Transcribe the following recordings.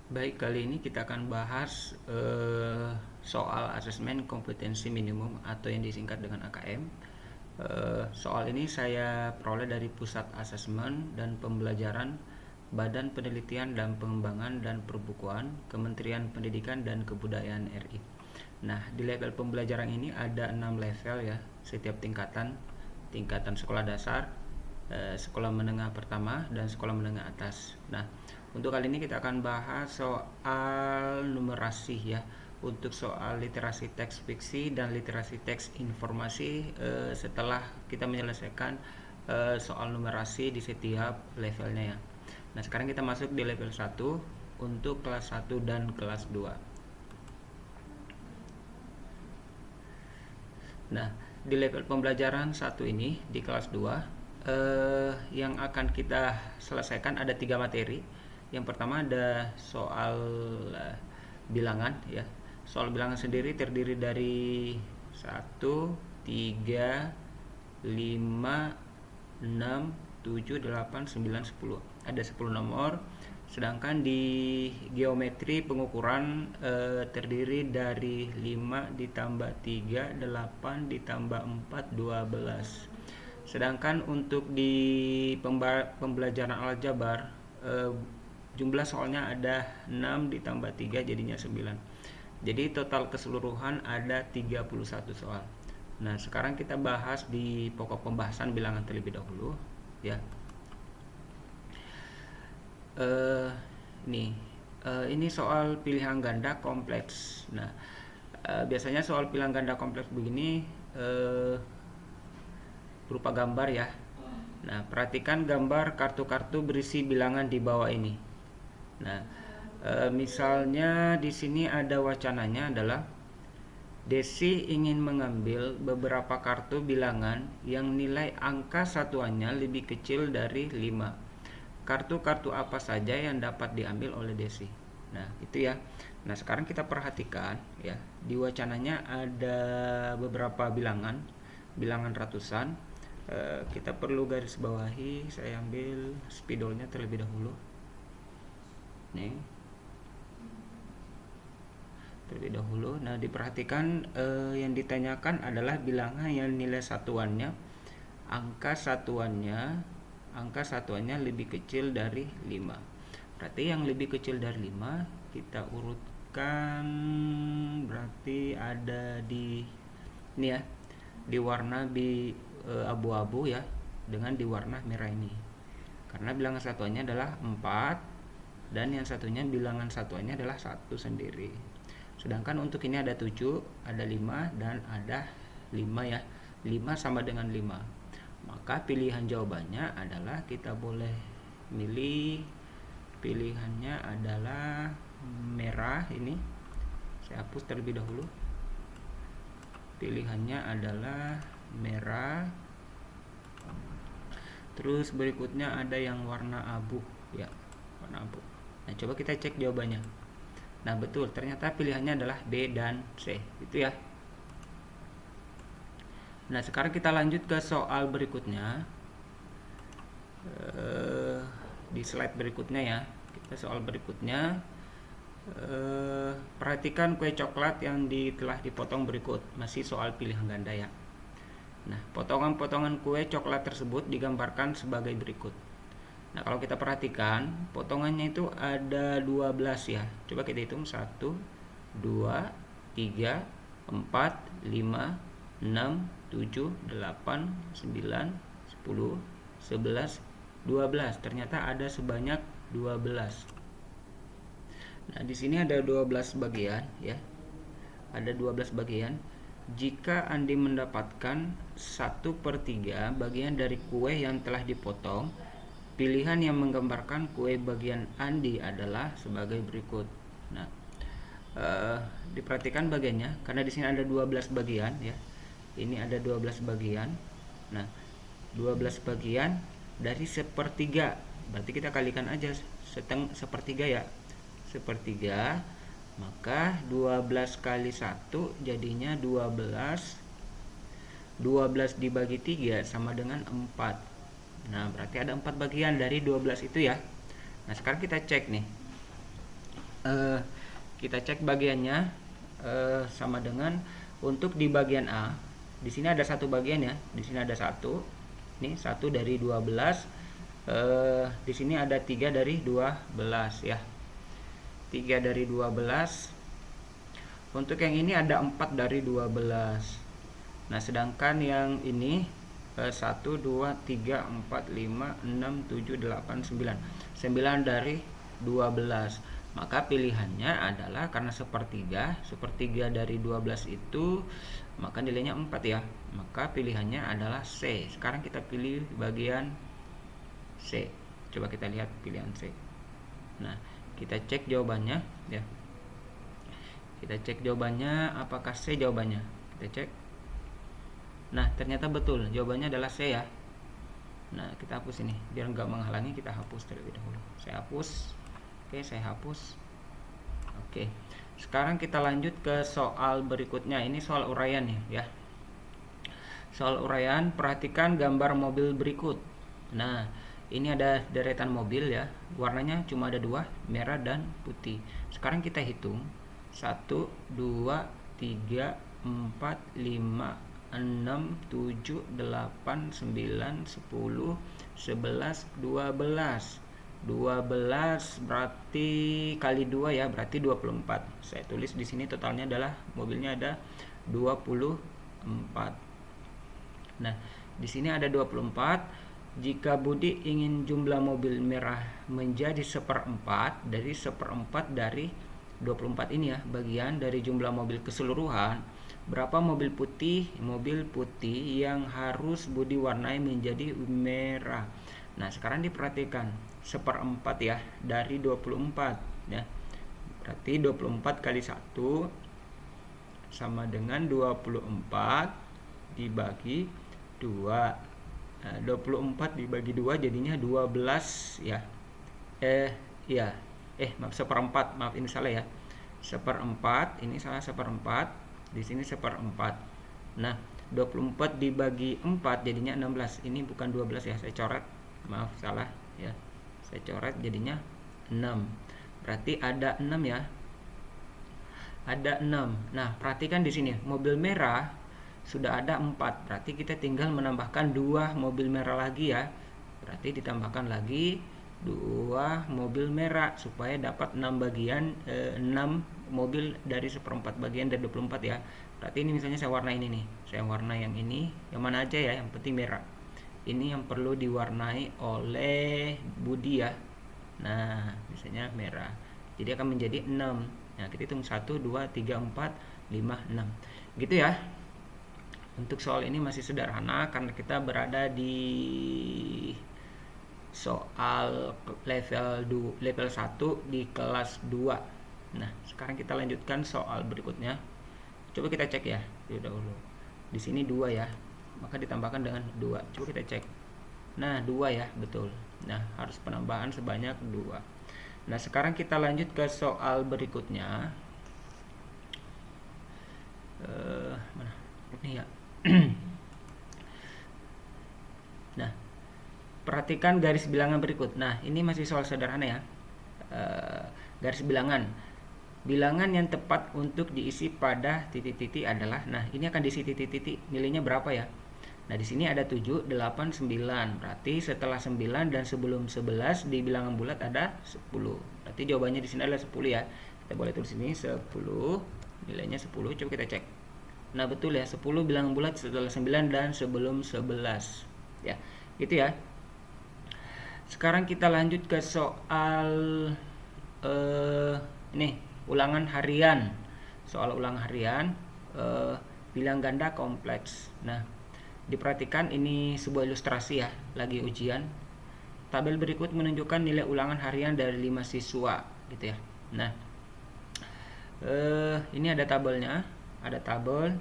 Baik, kali ini kita akan bahas soal asesmen kompetensi minimum atau yang disingkat dengan AKM. Soal ini saya peroleh dari Pusat Asesmen dan Pembelajaran Badan Penelitian dan Pengembangan dan Perbukuan Kementerian Pendidikan dan Kebudayaan RI. Nah, di level pembelajaran ini ada 6 level ya, setiap tingkatan. Tingkatan sekolah dasar, sekolah menengah pertama, dan sekolah menengah atas. Nah, untuk kali ini kita akan bahas soal numerasi ya. Untuk soal literasi teks fiksi dan literasi teks informasi setelah kita menyelesaikan soal numerasi di setiap levelnya ya. Nah, sekarang kita masuk di level 1 untuk kelas 1 dan kelas 2. Nah, di level pembelajaran satu ini di kelas 2 yang akan kita selesaikan ada 3 materi. Yang pertama ada soal bilangan ya. Soal bilangan sendiri terdiri dari 1, 3, 5, 6, 7, 8, 9, 10. Ada 10 nomor. Sedangkan di geometri pengukuran terdiri dari 5 ditambah 3, 8 ditambah 4, 12. Sedangkan untuk di pembelajaran aljabar jumlah soalnya ada 6 ditambah 3 jadinya 9. Jadi total keseluruhan ada 31 soal. Nah, sekarang kita bahas di pokok pembahasan bilangan terlebih dahulu ya. eh nih ini soal pilihan ganda kompleks. Nah, biasanya soal pilihan ganda kompleks begini berupa gambar ya. Nah, perhatikan gambar kartu-kartu berisi bilangan di bawah ini. Nah, misalnya di sini ada wacananya adalah Desi ingin mengambil beberapa kartu bilangan yang nilai angka satuannya lebih kecil dari 5. Kartu-kartu apa saja yang dapat diambil oleh Desi? Nah, itu ya. Nah, sekarang kita perhatikan ya. Di wacananya ada beberapa bilangan, bilangan ratusan. Kita perlu garis bawahi. Saya ambil spidolnya terlebih dahulu. Nih, terlebih dahulu. Nah, diperhatikan yang ditanyakan adalah bilangan yang nilai satuannya, angka satuannya lebih kecil dari 5. Berarti yang lebih kecil dari 5 kita urutkan, berarti ada di ini ya, di warna abu-abu ya, dengan di warna merah ini. Karena bilangan satuannya adalah 4 dan yang satunya bilangan satuannya adalah 1 sendiri. Sedangkan untuk ini ada 7, ada 5 dan ada 5 ya. 5 sama dengan 5. Maka pilihan jawabannya adalah kita boleh milih, pilihannya adalah merah ini. Saya hapus terlebih dahulu. Pilihannya adalah merah. Terus berikutnya ada yang warna abu ya, warna abu. Nah, coba kita cek jawabannya. Nah, betul, ternyata pilihannya adalah B dan C. Itu ya. Nah, sekarang kita lanjut ke soal berikutnya. Di slide berikutnya ya. Kita soal berikutnya. Perhatikan kue coklat yang telah dipotong berikut. Masih soal pilihan ganda ya. Nah, potongan-potongan kue coklat tersebut digambarkan sebagai berikut. Nah, kalau kita perhatikan, potongannya itu ada 12 ya. Coba kita hitung 1, 2, 3, 4, 5, 6, 7, 8, 9, 10, 11, 12. Ternyata ada sebanyak 12. Nah, di sini ada 12 bagian ya. Ada 12 bagian. Jika Andi mendapatkan 1/3 bagian dari kue yang telah dipotong, pilihan yang menggambarkan kue bagian Andi adalah sebagai berikut. Nah, diperhatikan bagiannya karena di sini ada 12 bagian ya. Ini ada 12 bagian. Nah, 12 bagian dari 1/3. Berarti kita kalikan aja sepertiga ya. 1/3, maka 12 kali 1 jadinya 12. 12 dibagi 3 sama dengan 4. Nah, berarti ada 4 bagian dari 12 itu ya. Nah, sekarang kita cek nih. eh, kita cek bagiannya, sama dengan untuk di bagian A. Di sini ada satu bagian ya, di sini ada satu, ini 1 dari 12, di sini ada 3 dari 12 ya, 3 dari 12. Untuk yang ini ada 4 dari 12. Nah sedangkan yang ini 1, 2, 3, 4, 5, 6, 7, 8, 9 dari 12. Maka pilihannya adalah karena sepertiga dari 12 itu maka nilainya 4 ya. Maka pilihannya adalah C. Sekarang kita pilih bagian C. Coba kita lihat pilihan C. Nah, kita cek jawabannya ya. Kita cek jawabannya, apakah C jawabannya? Kita cek. Nah, ternyata betul. Jawabannya adalah C ya. Nah, kita hapus ini biar nggak menghalangi, kita hapus terlebih dahulu. Saya hapus. Oke, saya hapus. Oke. Sekarang kita lanjut ke soal berikutnya. Ini soal uraian ya. Soal uraian, perhatikan gambar mobil berikut. Nah, ini ada deretan mobil ya. Warnanya cuma ada 2, merah dan putih. Sekarang kita hitung. 1, 2, 3, 4, 5, 6, 7, 8, 9, 10, 11, 12. 12 berarti kali 2 ya, berarti 24. Saya tulis di sini totalnya adalah mobilnya ada 24. Nah, di sini ada 24. Jika Budi ingin jumlah mobil merah menjadi 1/4 dari 1/4 dari 24 ini ya, bagian dari jumlah mobil keseluruhan, berapa mobil putih yang harus Budi warnai menjadi merah. Nah, sekarang diperhatikan 1/4 ya dari 24 ya. Berarti 24 kali 1 sama dengan 24 dibagi 2. Nah, 24 dibagi 2 jadinya 12 ya. Maaf 1/4, maaf ini salah ya. 1/4, ini salah 1/4. Di sini 1/4. Nah, 24 dibagi 4 jadinya 16. Ini bukan 12 ya, saya coret. Maaf salah ya. Saya coret jadinya 6. Berarti ada 6 ya. Ada 6. Nah, perhatikan di sini, mobil merah sudah ada 4. Berarti kita tinggal menambahkan 2 mobil merah lagi ya. Berarti ditambahkan lagi 2 mobil merah supaya dapat 6 bagian, 6 mobil dari 1/4 bagian dari 24 ya. Berarti ini misalnya saya warna ini nih. Saya warna yang ini, yang mana aja ya, yang penting merah. Ini yang perlu diwarnai oleh Budi ya. Nah, misalnya merah. Jadi akan menjadi 6. Nah, kita hitung 1, 2, 3, 4, 5, 6. Gitu ya. Untuk soal ini masih sederhana karena kita berada di soal level 1 di kelas 2. Nah, sekarang kita lanjutkan soal berikutnya. Coba kita cek ya dahulu. Di sini 2 ya. Maka ditambahkan dengan 2. Coba kita cek. Nah, 2 ya, betul. Nah, harus penambahan sebanyak 2. Nah, sekarang kita lanjut ke soal berikutnya. Mana? Ini ya. Nah, perhatikan garis bilangan berikut. Nah, ini masih soal sederhana ya. Garis bilangan. Bilangan yang tepat untuk diisi pada titik-titik adalah, nah ini akan diisi titik-titik, nilainya berapa ya? Nah, di sini ada 7, 8, 9. Berarti setelah 9 dan sebelum 11 di bilangan bulat ada 10. Berarti jawabannya di sini adalah 10 ya. Kita boleh tulis sini 10, nilainya 10. Coba kita cek. Nah, betul ya, 10 bilangan bulat setelah 9 dan sebelum 11. Ya, gitu ya. Sekarang kita lanjut ke soal ini, ulangan harian. Soal ulangan harian, bilang ganda kompleks. Nah, diperhatikan ini sebuah ilustrasi ya, lagi ujian. Tabel berikut menunjukkan nilai ulangan harian dari 5 siswa gitu ya. Nah, ini ada tabelnya, ada tabel.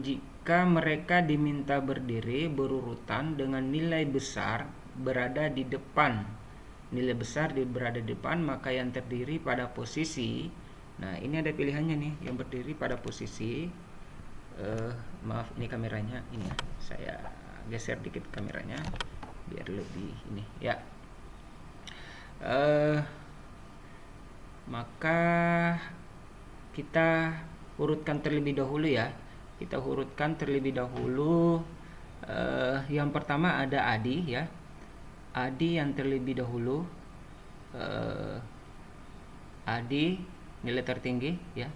Jika mereka diminta berdiri berurutan dengan nilai besar berada di depan, berada di depan, maka yang terdiri pada posisi, nah ini ada pilihannya nih, yang berdiri pada posisi, maaf ini kameranya ini ya, saya geser dikit kameranya biar lebih ini ya. maka kita urutkan terlebih dahulu ya. Kita urutkan terlebih dahulu. Yang pertama ada Adi ya. Adi yang terlebih dahulu. Adi nilai tertinggi ya.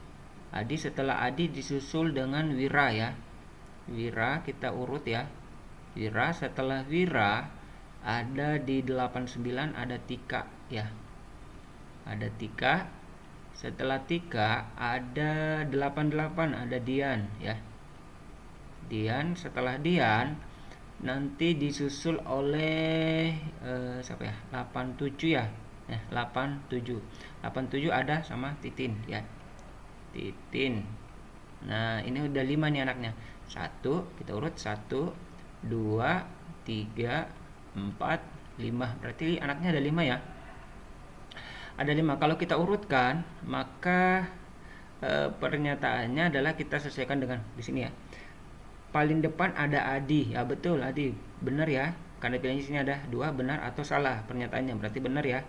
Adi, setelah Adi disusul dengan Wira ya. Wira kita urut ya. Wira, setelah Wira ada di 89 ada Tika ya. Ada Tika. Setelah Tika ada 88 ada Dian ya. Dian, setelah Dian nanti disusul oleh siapa ya? 87 ya. 87 ada sama Titin ya. Titin. Nah, ini udah 5 nih anaknya. 1, kita urut 1, 2, 3, 4, 5. Berarti anaknya ada 5 ya. Ada 5. Kalau kita urutkan, maka pernyataannya adalah kita sesuaikan dengan di sini ya. Paling depan ada Adi. Ya betul, Adi. Benar ya. Karena pilihannya di sini ada 2, benar atau salah pernyataannya. Berarti benar ya.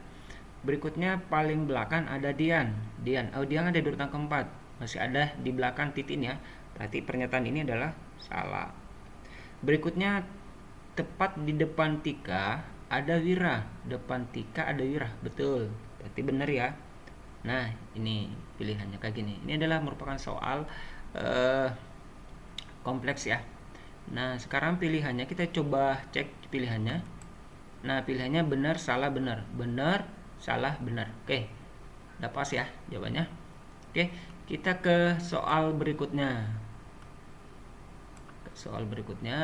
Berikutnya paling belakang ada Dian. Dian ada di urutan keempat. Masih ada di belakang Titin ya. Berarti pernyataan ini adalah salah. Berikutnya tepat di depan Tika ada Wira. Depan Tika ada Wira. Betul. Berarti benar ya. Nah, ini pilihannya kayak gini. Ini adalah merupakan soal kompleks ya. Nah, sekarang pilihannya kita coba cek pilihannya. Nah, pilihannya benar, salah, benar. Benar, salah, benar. Oke. Udah pas ya jawabannya. Oke, kita ke soal berikutnya. Soal berikutnya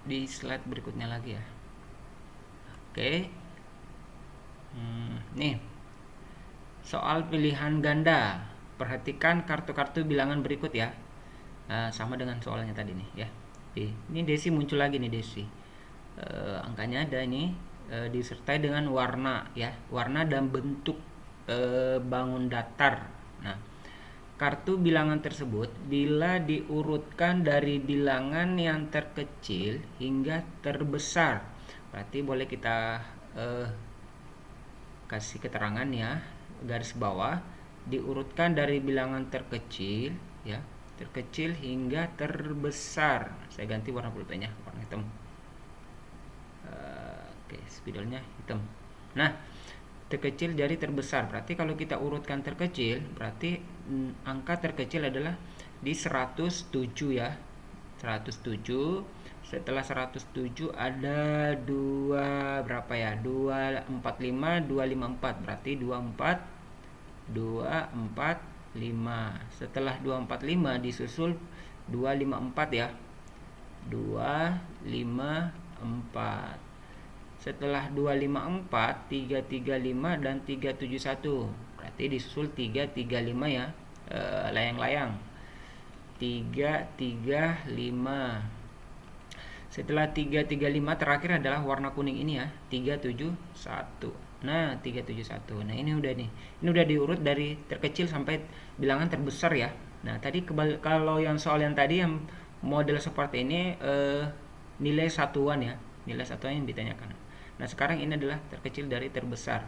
di slide berikutnya lagi ya. Oke. Nih. Soal pilihan ganda. Perhatikan kartu-kartu bilangan berikut ya. Sama dengan soalnya tadi nih ya. Ini Desi muncul lagi nih Desi. Angkanya ada ini disertai dengan warna ya. Warna dan bentuk bangun datar. Nah, kartu bilangan tersebut bila diurutkan dari bilangan yang terkecil hingga terbesar. Berarti boleh kita kasih keterangan ya, garis bawah, diurutkan dari bilangan terkecil ya, terkecil hingga terbesar. Saya ganti warna pulpennya warna hitam. Oke, spidolnya hitam. Nah, terkecil dari terbesar. Berarti kalau kita urutkan terkecil, berarti angka terkecil adalah di 107 ya. 107. Setelah 107 ada 2 berapa ya? 245, 254. Berarti 245. Setelah 245 disusul 254 ya. 254. Setelah 254, 335 dan 371. Berarti disusul 335 ya. Layang-layang. 335. Setelah 335 terakhir adalah warna kuning ini ya, 371. Nah, 371. Nah, ini udah nih. Ini udah diurut dari terkecil sampai bilangan terbesar ya. Nah, tadi kalau yang soal yang tadi yang model seperti ini nilai satuan ya. Nilai satuan yang ditanyakan. Nah, sekarang ini adalah terkecil dari terbesar.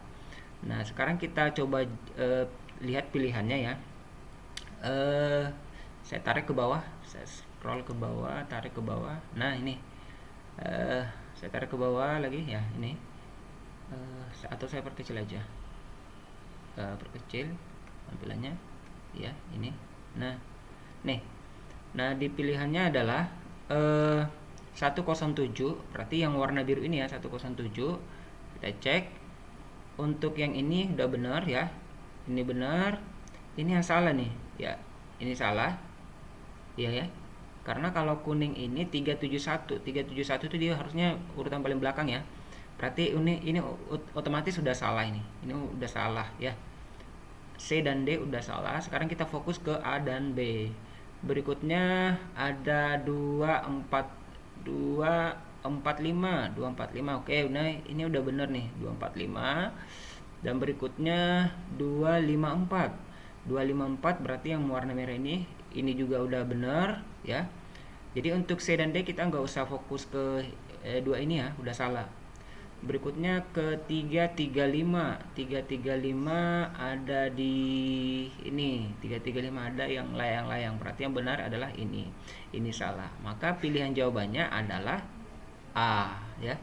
Nah, sekarang kita coba lihat pilihannya ya. Saya tarik ke bawah, saya scroll ke bawah, tarik ke bawah. Nah, ini saya tarik ke bawah lagi ya, ini atau saya perkecil aja, perkecil tampilannya ya, ini. Nah, nih, nah di pilihannya adalah 107. Berarti yang warna biru ini ya, 107. Kita cek. Untuk yang ini udah benar ya, ini benar. Ini yang salah nih ya, ini salah ya ya. Karena kalau kuning ini 371 itu dia harusnya urutan paling belakang ya. Berarti ini otomatis sudah salah ini. Ini udah salah ya. C dan D udah salah. Sekarang kita fokus ke A dan B. Berikutnya ada 245. Oke, nah ini udah bener nih, 245. Dan berikutnya 254 berarti yang warna merah ini juga udah bener ya. Jadi untuk C dan D kita nggak usah fokus ke dua ini ya, udah salah. Berikutnya ke 335. 335 ada di ini. 335 ada yang layang-layang. Berarti yang benar adalah ini. Ini salah. Maka pilihan jawabannya adalah A, ya.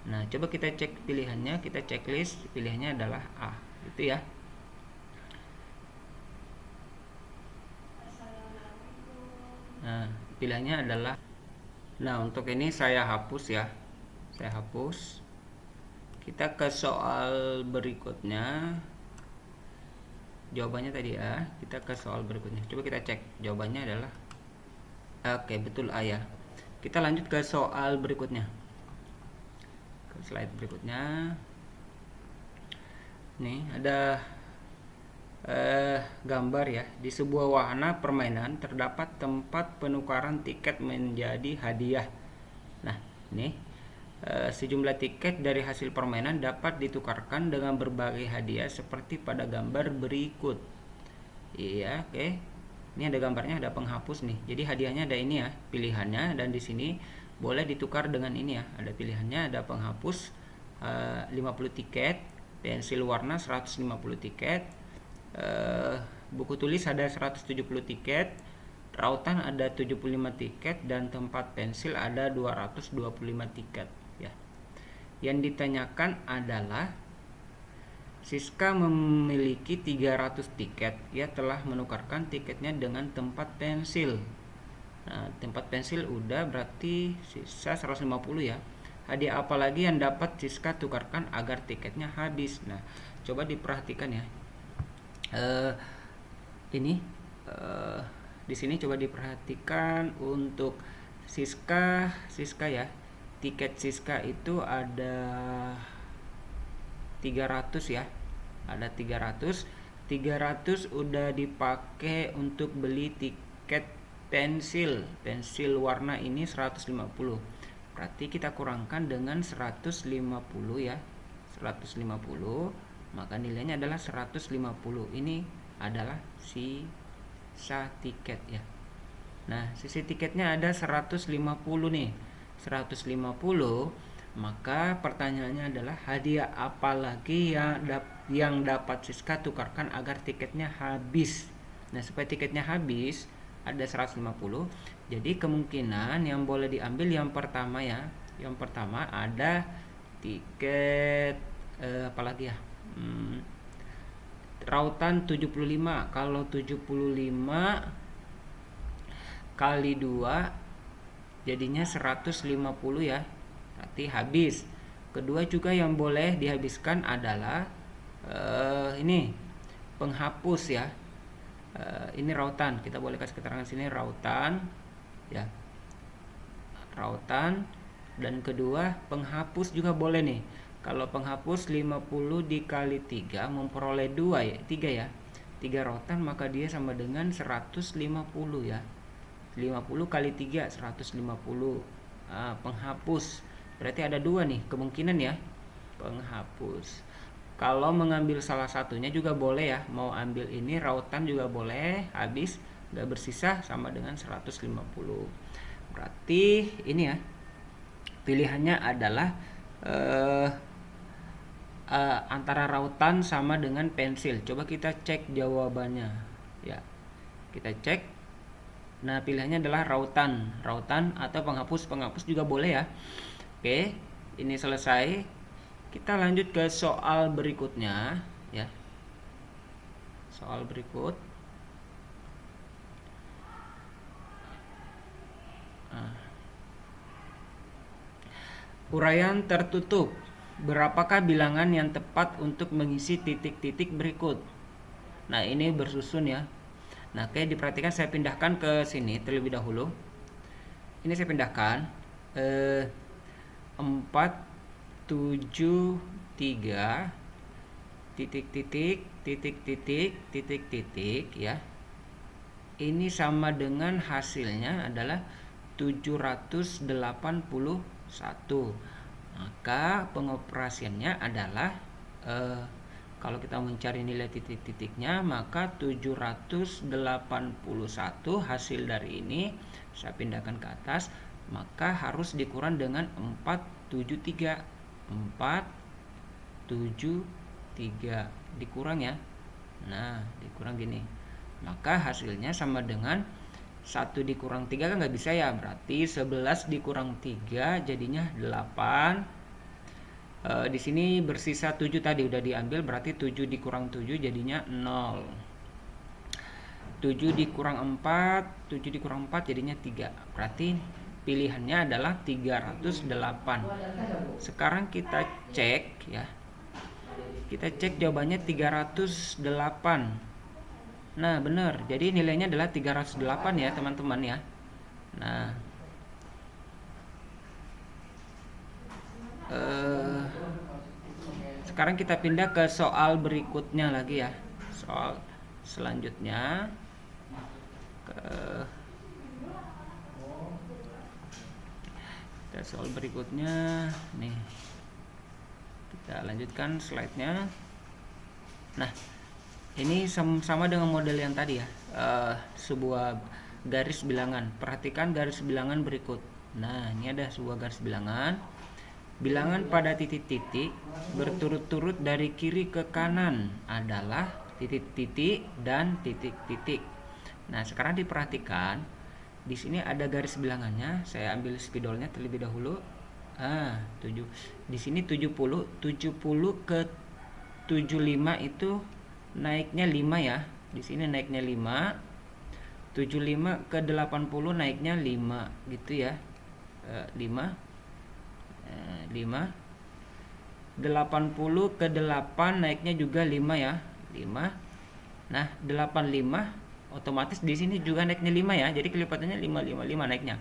Nah, coba kita cek pilihannya, kita checklist, pilihannya adalah A. Itu ya. Nah, pilihannya adalah. Nah, untuk ini saya hapus ya. Saya hapus. Kita ke soal berikutnya. Jawabannya tadi A. Kita ke soal berikutnya. Coba kita cek. Jawabannya adalah oke, betul A ya. Kita lanjut ke soal berikutnya. Ke slide berikutnya. Nih, ada gambar ya. Di sebuah wahana permainan terdapat tempat penukaran tiket menjadi hadiah. Nah, ini sejumlah tiket dari hasil permainan dapat ditukarkan dengan berbagai hadiah seperti pada gambar berikut. Iya, oke. Ini ada gambarnya, ada penghapus nih. Jadi hadiahnya ada ini ya, pilihannya, dan di sini boleh ditukar dengan ini ya. Ada pilihannya, ada penghapus 50 tiket, pensil warna 150 tiket, buku tulis ada 170 tiket, rautan ada 75 tiket, dan tempat pensil ada 225 tiket ya. Yang ditanyakan adalah Siska memiliki 300 tiket. Ia telah menukarkan tiketnya dengan tempat pensil. Nah, tempat pensil udah, berarti sisa 150 ya. Hadiah apa lagi yang dapat Siska tukarkan agar tiketnya habis? Nah, coba diperhatikan ya. Di sini coba diperhatikan untuk Siska ya. Tiket Siska itu ada 300 ya. Ada 300 udah dipakai untuk beli tiket pensil warna ini 150. Berarti kita kurangkan dengan 150 ya. 150, maka nilainya adalah 150. Ini adalah sisa tiket ya. Nah, sisi tiketnya ada 150 nih. 150, maka pertanyaannya adalah hadiah apa lagi yang dapat Siska tukarkan agar tiketnya habis. Nah, supaya tiketnya habis ada 150. Jadi kemungkinan yang boleh diambil yang pertama ya. Yang pertama ada tiket apalagi ya? Rautan 75. Kalau 75 kali 2 jadinya 150 ya. Berarti habis. Kedua juga yang boleh dihabiskan adalah ini penghapus ya. Ini rautan. Kita boleh kasih keterangan sini rautan ya. Rautan, dan kedua penghapus juga boleh nih. Kalau penghapus 50 dikali 3 memperoleh 2 ya, 3 ya. 3 rautan maka dia sama dengan 150 ya. 50 kali 3 150. Penghapus. Berarti ada 2 nih kemungkinan ya. Penghapus. Kalau mengambil salah satunya juga boleh ya. Mau ambil ini rautan juga boleh, habis gak bersisa sama dengan 150. Berarti ini ya. Pilihannya adalah antara rautan sama dengan pensil. Coba kita cek jawabannya ya. Kita cek. Nah, pilihannya adalah rautan atau penghapus juga boleh ya. Oke, ini selesai. Kita lanjut ke soal berikutnya ya. Soal berikut. Uraian tertutup. Berapakah bilangan yang tepat untuk mengisi titik-titik berikut? Nah, ini bersusun ya. Nah, oke, diperhatikan, saya pindahkan ke sini terlebih dahulu. Ini saya pindahkan 473 titik-titik ya. Ini sama dengan hasilnya adalah 781. Maka pengoperasiannya adalah kalau kita mencari nilai titik-titiknya, maka 781 hasil dari ini saya pindahkan ke atas, maka harus dikurang dengan 473. 4, 7, 3. Dikurang ya. Nah, dikurang gini. Maka hasilnya sama dengan 1 dikurang 3 kan nggak bisa ya. Berarti 11 dikurang 3 jadinya 8. Di sini bersisa 7 tadi udah diambil, berarti 7 dikurang 7 jadinya 0. 7 dikurang 4, 7 dikurang 4 jadinya 3. Berarti pilihannya adalah 308. Sekarang kita cek ya. Kita cek jawabannya 308. Nah, benar. Jadi nilainya adalah 308 ya, teman-teman ya. Nah, sekarang kita pindah ke soal berikutnya lagi ya. Soal selanjutnya ke soal berikutnya nih. Kita lanjutkan slide-nya. Nah, ini sama dengan model yang tadi ya. Sebuah garis bilangan. Perhatikan garis bilangan berikut. Nah, ini ada sebuah garis bilangan. Bilangan pada titik-titik berturut-turut dari kiri ke kanan adalah titik-titik dan titik-titik. Nah, sekarang diperhatikan. Di sini ada garis bilangannya. Saya ambil spidolnya terlebih dahulu. 7. Di sini 70 ke 75 itu naiknya 5 ya. Di sini naiknya 5. 75 ke 80 naiknya 5 gitu ya. 5 80 ke 8 naiknya juga 5 ya. 5. Nah, 85 otomatis di sini juga naiknya 5 ya. Jadi kelipatannya 5 naiknya.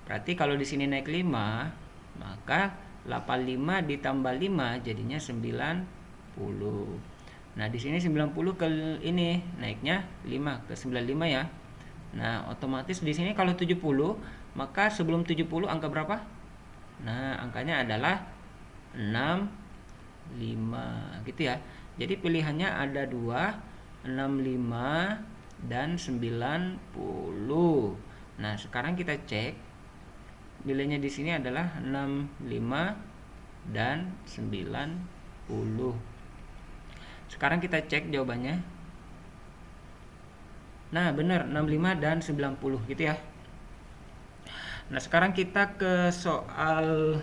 Berarti kalau di sini naik 5, maka 85 ditambah 5 jadinya 90. Nah, di sini 90 ke ini naiknya 5 ke 95 ya. Nah, otomatis di sini kalau 70, maka sebelum 70 angka berapa? Nah, angkanya adalah 65 gitu ya. Jadi pilihannya ada 2, 65 dan 90. Nah, sekarang kita cek. Nilainya di sini adalah 65 dan 90. Sekarang kita cek jawabannya. Nah, benar 65 dan 90 gitu ya. Nah, sekarang kita ke soal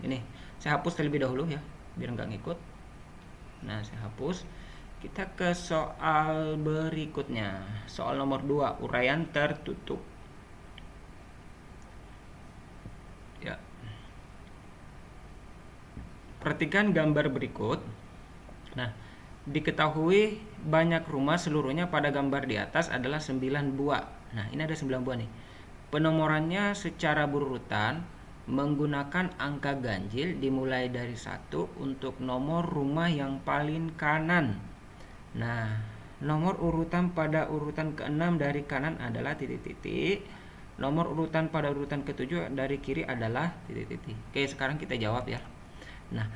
ini. Saya hapus terlebih dahulu ya, biar nggak ngikut. Nah, saya hapus. Kita ke soal berikutnya. Soal nomor 2, uraian tertutup. Ya. Perhatikan gambar berikut. Nah, diketahui banyak rumah seluruhnya pada gambar di atas adalah 9 buah. Nah, ini ada 9 buah nih. Penomorannya secara berurutan menggunakan angka ganjil dimulai dari 1 untuk nomor rumah yang paling kanan. Nah, nomor urutan pada urutan ke-6 dari kanan adalah titik-titik. Nomor urutan pada urutan ke-7 dari kiri adalah titik-titik. Oke, sekarang kita jawab ya. Nah,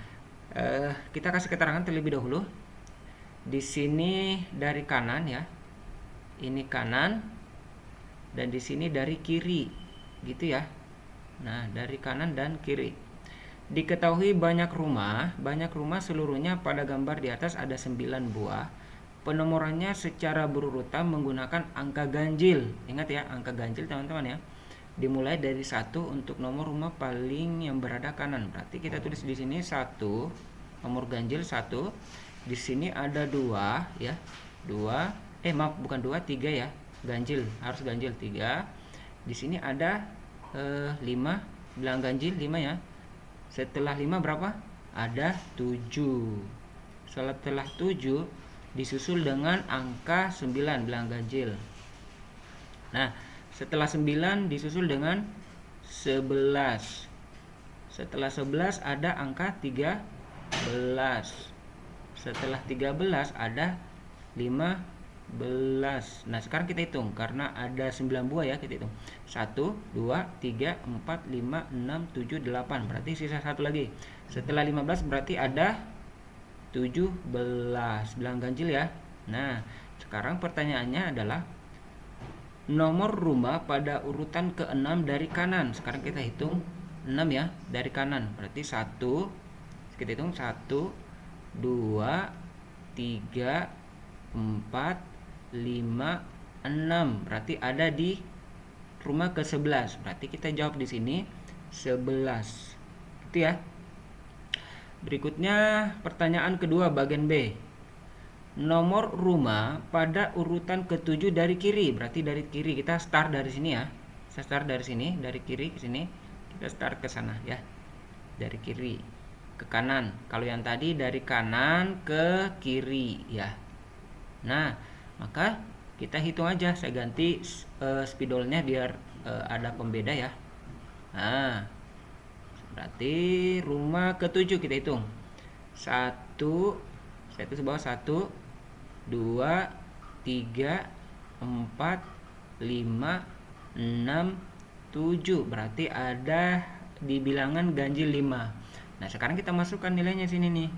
kita kasih keterangan terlebih dahulu. Di sini dari kanan ya. Ini kanan dan di sini dari kiri. Gitu ya. Nah, dari kanan dan kiri. Diketahui banyak rumah seluruhnya pada gambar di atas ada 9 buah. Penomorannya secara berurutan menggunakan angka ganjil. Ingat ya, angka ganjil teman-teman ya. Dimulai dari 1 untuk nomor rumah paling yang berada kanan. Berarti kita tulis di sini 1, nomor ganjil 1. Di sini ada 2 ya. 3 ya. Ganjil, harus ganjil 3. Di sini ada 5, bilang ganjil 5 ya. Setelah 5 berapa? Ada 7. Setelah 7 disusul dengan angka 9, bilang ganjil. Nah, setelah 9 disusul dengan 11. Setelah 11 ada angka 13. Setelah 13 ada 15. Nah, sekarang kita hitung karena ada 9 buah ya, kita hitung. 1, 2, 3, 4, 5, 6, 7, 8. Berarti sisa 1 lagi. Setelah 15 berarti ada 17, bilang ganjil ya. Nah, sekarang pertanyaannya adalah nomor rumah pada urutan ke-6 dari kanan. Sekarang kita hitung 6 ya, dari kanan. Berarti 1, Kita hitung 1, 2, 3, 4, 5, 6. Berarti ada di rumah ke-11. Berarti kita jawab di sini 11. Gitu ya. Berikutnya pertanyaan kedua bagian B. Nomor rumah pada urutan ke-7 dari kiri. Berarti dari kiri, kita start dari sini ya. Saya start dari sini, dari kiri ke sini. Kita start ke sana ya. Dari kiri ke kanan. Kalau yang tadi dari kanan ke kiri ya. Nah, maka kita hitung aja. Saya ganti spidolnya biar ada pembeda ya. Nah, berarti rumah ke-7 kita hitung. 1, saya tulis bawah 1, 2, 3, 4, 5, 6, 7. Berarti ada di bilangan ganjil 5. Nah, sekarang kita masukkan nilainya sini nih.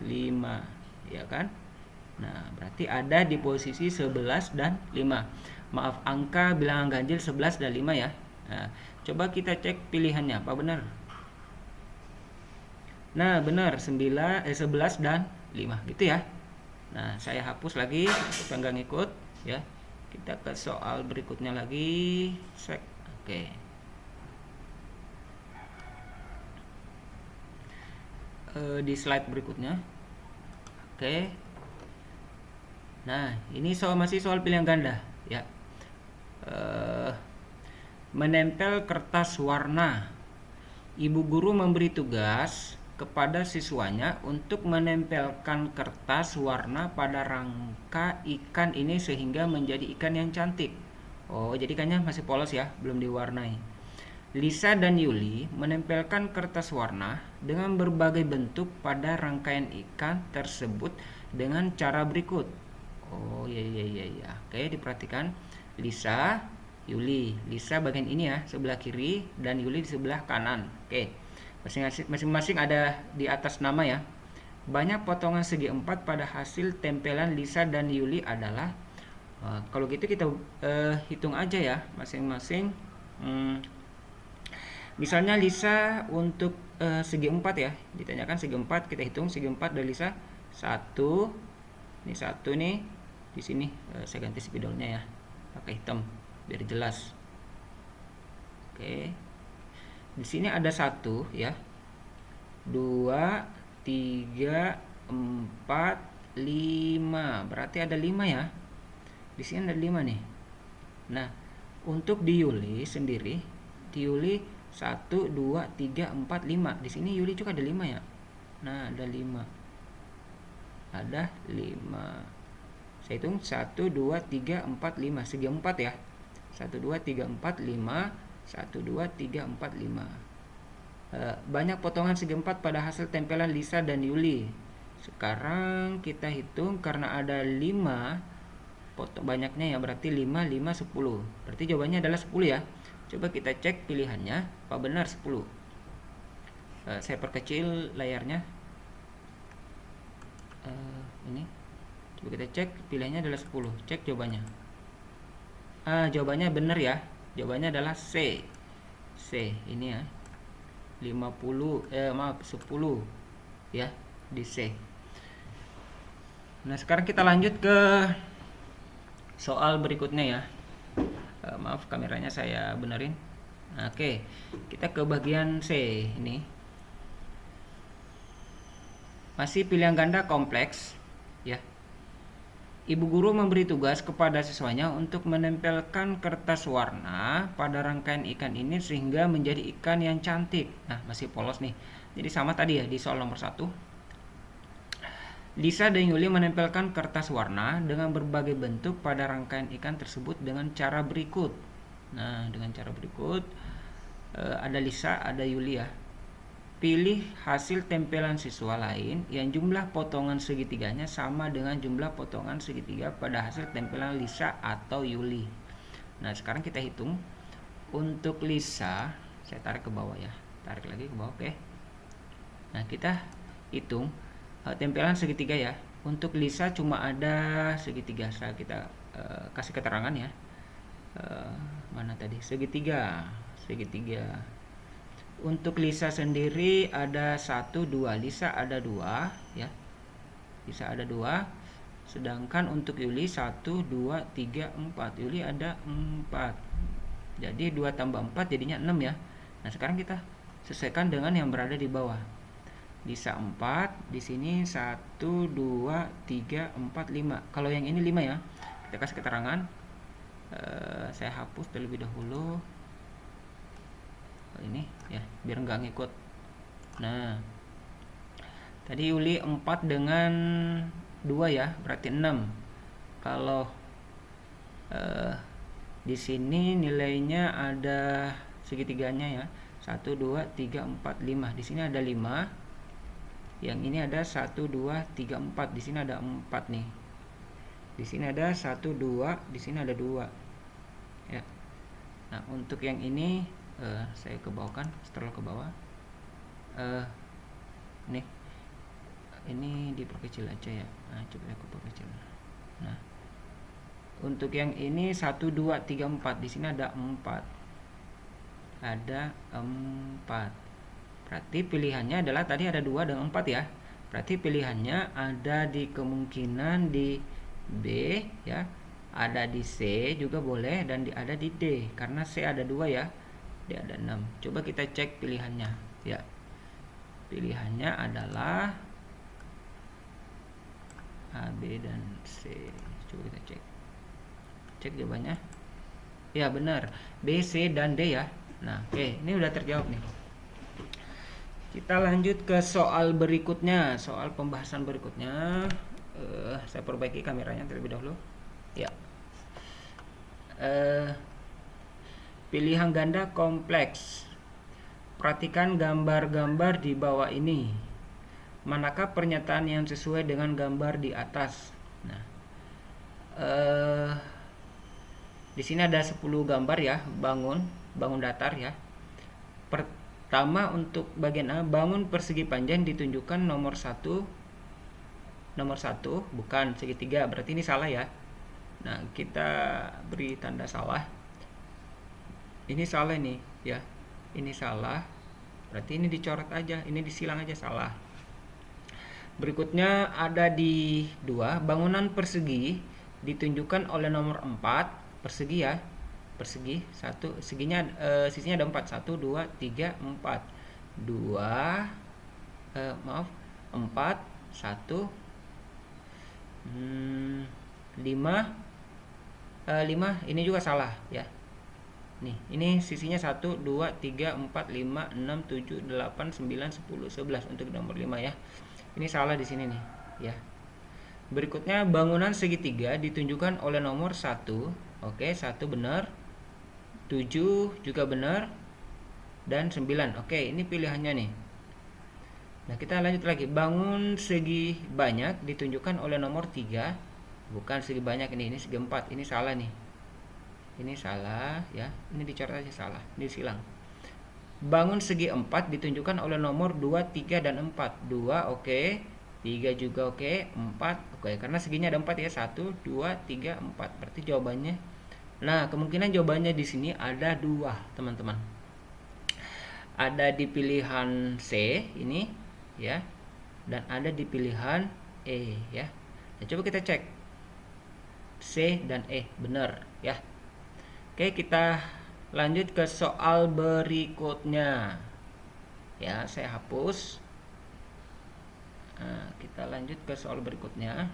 5, ya kan? Nah, berarti ada di posisi 11 dan 5. Maaf, angka bilangan ganjil 11 dan 5 ya. Nah, coba kita cek pilihannya apa benar. Nah, benar 11 dan 5 gitu ya. Nah, saya hapus lagi supaya nggak ngikut ya. Kita ke soal berikutnya lagi. Cek. Oke. Di slide berikutnya. Oke. Nah, ini masih soal pilihan ganda ya. Menempel kertas warna. Ibu guru memberi tugas kepada siswanya untuk menempelkan kertas warna pada rangka ikan ini sehingga menjadi ikan yang cantik. Oh, jadi ikannya masih polos ya, belum diwarnai. Lisa dan Yuli menempelkan kertas warna dengan berbagai bentuk pada rangkaian ikan tersebut dengan cara berikut. Oh, iya. Oke, diperhatikan. Lisa, Yuli. Lisa bagian ini ya, sebelah kiri, dan Yuli di sebelah kanan. Oke. Masing-masing ada di atas nama ya. Banyak potongan segi 4 pada hasil tempelan Lisa dan Yuli adalah kalau gitu kita hitung aja ya masing-masing. Misalnya Lisa untuk segi 4 ya, ditanyakan segi 4, kita hitung segi 4 dari Lisa 1. Ini 1 nih. Di sini saya ganti spidolnya ya, pakai hitam biar jelas. Oke. Di sini ada 1 ya. 2, 3, 4, 5. Berarti ada 5 ya. Di sini ada 5 nih. Nah, untuk di Yuli sendiri, di Yuli 1, 2, 3, 4, 5. Di sini Yuli juga ada 5 ya. Nah, ada 5. Ada 5. Saya hitung 1, 2, 3, 4, 5. Segi 4 ya. 1, 2, 3, 4, 5. 1, 2, 3, 4, 5. Banyak potongan segi 4 pada hasil tempelan Lisa dan Yuli. Sekarang kita hitung karena ada 5 banyaknya ya, berarti 5, 5, 10. Berarti jawabannya adalah 10 ya. Coba kita cek pilihannya apa benar 10. Saya perkecil layarnya. Ini. Coba kita cek pilihannya adalah 10. Cek jawabannya. Jawabannya benar ya. Jawabannya adalah C. C ini ya. 10 ya di C. Nah, sekarang kita lanjut ke soal berikutnya ya. Maaf, kameranya saya benerin. Oke, kita ke bagian C ini. Masih pilihan ganda kompleks ya. Ibu guru memberi tugas kepada siswanya untuk menempelkan kertas warna pada rangkaian ikan ini sehingga menjadi ikan yang cantik. Nah, masih polos nih. Jadi sama tadi ya di soal nomor 1. Lisa dan Yuli menempelkan kertas warna dengan berbagai bentuk pada rangkaian ikan tersebut dengan cara berikut. Nah, dengan cara berikut ada Lisa, ada Yuli ya. Pilih hasil tempelan siswa lain yang jumlah potongan segitiganya sama dengan jumlah potongan segitiga pada hasil tempelan Lisa atau Yuli. Nah, sekarang kita hitung. Untuk Lisa, saya tarik ke bawah ya. Tarik lagi ke bawah, oke. Nah, kita hitung tempelan segitiga ya. Untuk Lisa cuma ada segitiga. Kita kasih keterangan ya. Mana tadi? Segitiga. Untuk Lisa sendiri ada 1, 2. Lisa ada 2 ya. Lisa ada 2. Sedangkan untuk Yuli 1, 2, 3, 4. Yuli ada 4. Jadi 2 tambah 4 jadinya 6 ya. Nah, sekarang kita sesuaikan dengan yang berada di bawah. Lisa 4, di sini 1, 2, 3, 4, 5. Kalau yang ini 5 ya. Kita kasih keterangan. Saya hapus terlebih dahulu ini ya, biar nggak ngikut. Nah, tadi Yuli 4 dengan 2 ya, berarti 6. Kalau di sini nilainya ada segitiganya ya, 1, 2, 3, 4, 5. Di sini ada 5. Yang ini ada 1, 2, 3, 4. Di sini ada 4 nih. Di sini ada 1, 2, di sini ada 2 ya. Nah, untuk yang ini saya kebawahkan, setelah ke bawah nih, ini diperkecil aja ya. Nah, coba aku perkecil. Nah, untuk yang ini 1, 2, 3, 4. Di sini ada 4. Ada 4. Berarti pilihannya adalah tadi ada 2 dan 4 ya. Berarti pilihannya ada di kemungkinan di B ya. Ada di C juga boleh, dan ada di D. Karena C ada 2 ya. D ada 6. Coba kita cek pilihannya ya. Pilihannya adalah A, B, dan C. Coba kita cek. Cek jawabannya. Ya benar, B, C, dan D ya. Nah, oke, ini udah terjawab nih. Kita lanjut ke soal berikutnya, soal pembahasan berikutnya. Saya perbaiki kameranya terlebih dahulu. Ya. Pilihan ganda kompleks. Perhatikan gambar-gambar di bawah ini. Manakah pernyataan yang sesuai dengan gambar di atas? Nah, di sini ada 10 gambar ya, bangun datar ya. Pertama untuk bagian A, bangun persegi panjang ditunjukkan nomor 1, bukan segitiga, berarti ini salah ya. Nah, kita beri tanda salah. Ini salah nih ya. Ini salah. Berarti ini dicoret aja, ini disilang aja, salah. Berikutnya ada di 2, bangunan persegi ditunjukkan oleh nomor 4, persegi ya. Persegi, sisinya ada 4. 1, 2, 3, 4. 2 4, 1 5 ini juga salah ya. Nih, ini sisinya 1, 2, 3, 4, 5, 6, 7, 8, 9, 10, 11 untuk nomor 5 ya. Ini salah di sini nih ya. Berikutnya bangunan segitiga ditunjukkan oleh nomor 1. Oke, 1 benar. 7 juga benar. Dan 9. Oke, ini pilihannya nih. Nah, kita lanjut lagi. Bangun segi banyak ditunjukkan oleh nomor 3. Bukan segi banyak ini segi 4. Ini salah nih. Ini salah ya. Ini dicoret aja, salah. Ini silang. Bangun segi 4 ditunjukkan oleh nomor 2, 3, dan 4. 2 oke. 3 juga oke. 4 oke. Karena seginya ada 4 ya. 1, 2, 3, 4. Berarti jawabannya. Nah, kemungkinan jawabannya di sini ada 2, teman-teman. Ada di pilihan C ini ya. Dan ada di pilihan E ya. Nah, coba kita cek. C dan E benar ya. Oke, kita lanjut ke soal berikutnya. Ya, saya hapus. Nah, kita lanjut ke soal berikutnya.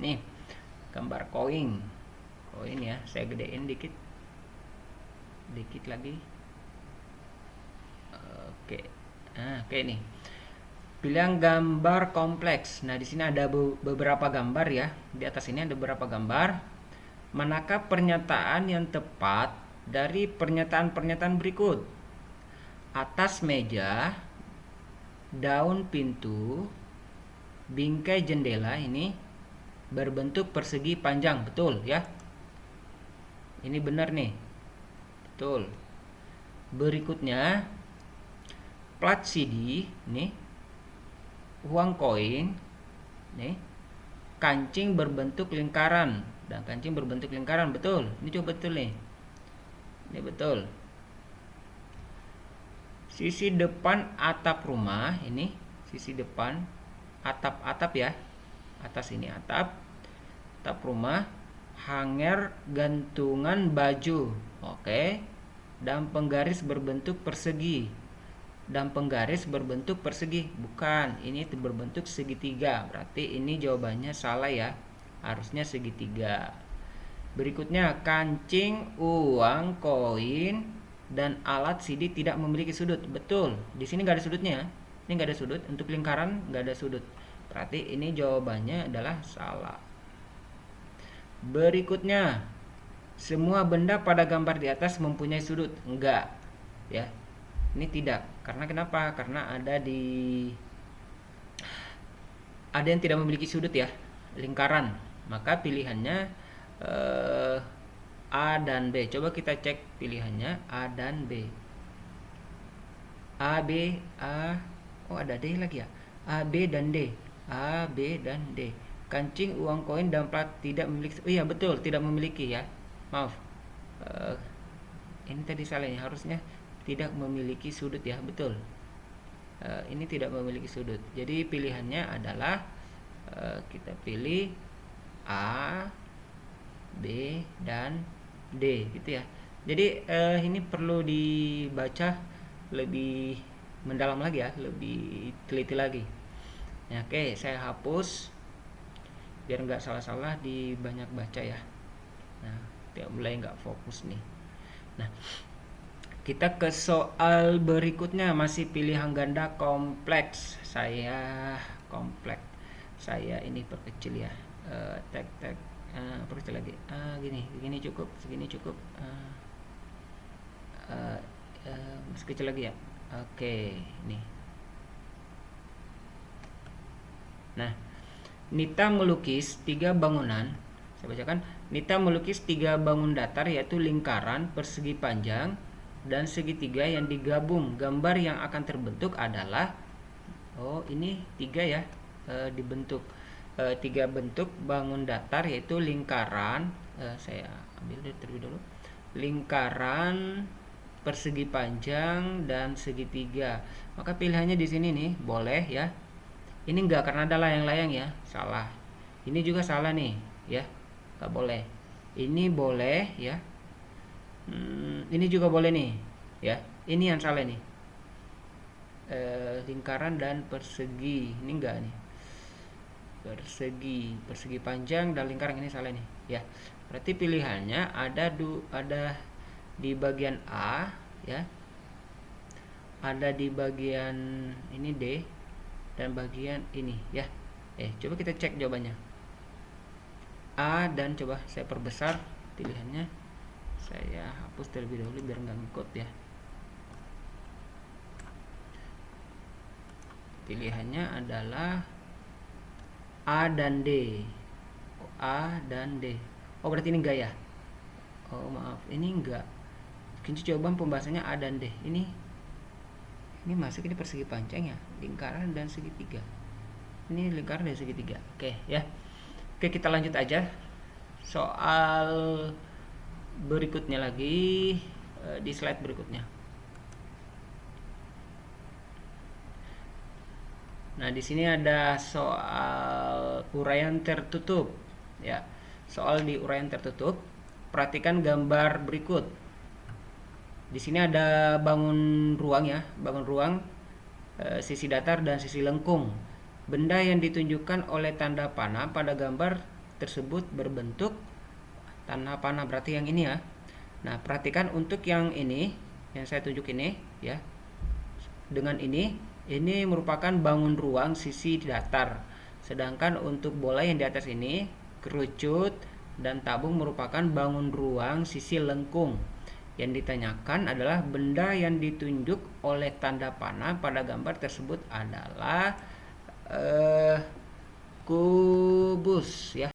Nih, gambar koin ya. Saya gedein dikit lagi. Oke. Nah, oke nih. Pilihan gambar kompleks. Nah, di sini ada beberapa gambar ya. Di atas ini ada beberapa gambar. Manakah pernyataan yang tepat dari pernyataan-pernyataan berikut? Atas meja, daun pintu, bingkai jendela ini berbentuk persegi panjang. Betul ya. Ini benar nih. Betul. Berikutnya, plat CD nih, uang koin nih, kancing berbentuk lingkaran, dan kancing berbentuk lingkaran. Betul. Ini coba betul nih. Ini betul. Sisi depan atap rumah, ini sisi depan atap ya. Atas ini atap rumah, hanger gantungan baju. Oke. Dan penggaris berbentuk persegi. Bukan, ini berbentuk segitiga. Berarti ini jawabannya salah ya. Harusnya segitiga. Berikutnya, kancing, uang, koin, dan alat sidik tidak memiliki sudut. Betul. Di sini nggak ada sudutnya. Ini nggak ada sudut. Untuk lingkaran nggak ada sudut. Berarti ini jawabannya adalah salah. Berikutnya, semua benda pada gambar di atas mempunyai sudut. Enggak. Ya. Ini tidak. Karena kenapa? Karena ada yang tidak memiliki sudut ya. Lingkaran. Maka pilihannya A dan B. Coba kita cek pilihannya A dan B. A, B, A. Oh, ada D lagi ya. A, B, dan D. A, B, dan D. Kancing, uang, koin, dan plat tidak memiliki. Oh iya, betul, tidak memiliki ya. Maaf. Ini tadi salah ya. Harusnya tidak memiliki sudut ya. Betul. Ini tidak memiliki sudut. Jadi pilihannya adalah kita pilih A, B, dan D gitu ya. Jadi ini perlu dibaca lebih mendalam lagi ya, lebih teliti lagi ya. Oke, saya hapus biar nggak salah-salah di banyak baca ya. Nah, mulai nggak fokus nih. Nah, kita ke soal berikutnya, masih pilihan ganda kompleks. Saya ini perkecil ya. Perkecil lagi. Gini cukup, segini cukup. Masih kecil lagi ya. Oke, ini. Nah, Nita melukis 3 bangunan. Saya bacakan. Nita melukis 3 bangun datar, yaitu lingkaran, persegi panjang, dan segitiga yang digabung. Gambar yang akan terbentuk adalah ini 3 ya, dibentuk 3 bentuk bangun datar, yaitu lingkaran. Saya ambil terlebih dulu. Lingkaran, persegi panjang, dan segitiga. Maka pilihannya di sini nih, boleh ya. Ini enggak, karena ada layang-layang ya, salah. Ini juga salah nih ya, enggak boleh. Ini boleh ya. Ini juga boleh nih ya. Ini yang salah nih. Lingkaran dan persegi, ini enggak nih. Persegi panjang dan lingkaran, ini salah nih ya. Berarti pilihannya ada di bagian A ya. Ada di bagian ini D, dan bagian ini ya. Coba kita cek jawabannya. A, dan coba saya perbesar pilihannya. Saya hapus terlebih dahulu biar nggak ngikut ya. Pilihannya adalah A dan D. A dan D. Oh, berarti ini enggak ya? Oh, maaf, ini enggak. Kunci jawaban pembahasannya A dan D. Ini masuk, ini persegi panjang ya, lingkaran dan segitiga. Ini lingkaran dan segitiga. Oke ya. Oke, kita lanjut aja. Soal berikutnya lagi, di slide berikutnya. Nah, di sini ada soal uraian tertutup ya. Soal di uraian tertutup. Perhatikan gambar berikut. Di sini ada bangun ruang ya, sisi datar dan sisi lengkung. Benda yang ditunjukkan oleh tanda panah pada gambar tersebut berbentuk tanda panah, berarti yang ini ya. Nah, perhatikan untuk yang ini, yang saya tunjuk ini ya. Dengan ini merupakan bangun ruang sisi datar. Sedangkan untuk bola yang di atas ini, kerucut dan tabung, merupakan bangun ruang sisi lengkung. Yang ditanyakan adalah benda yang ditunjuk oleh tanda panah pada gambar tersebut adalah kubus ya.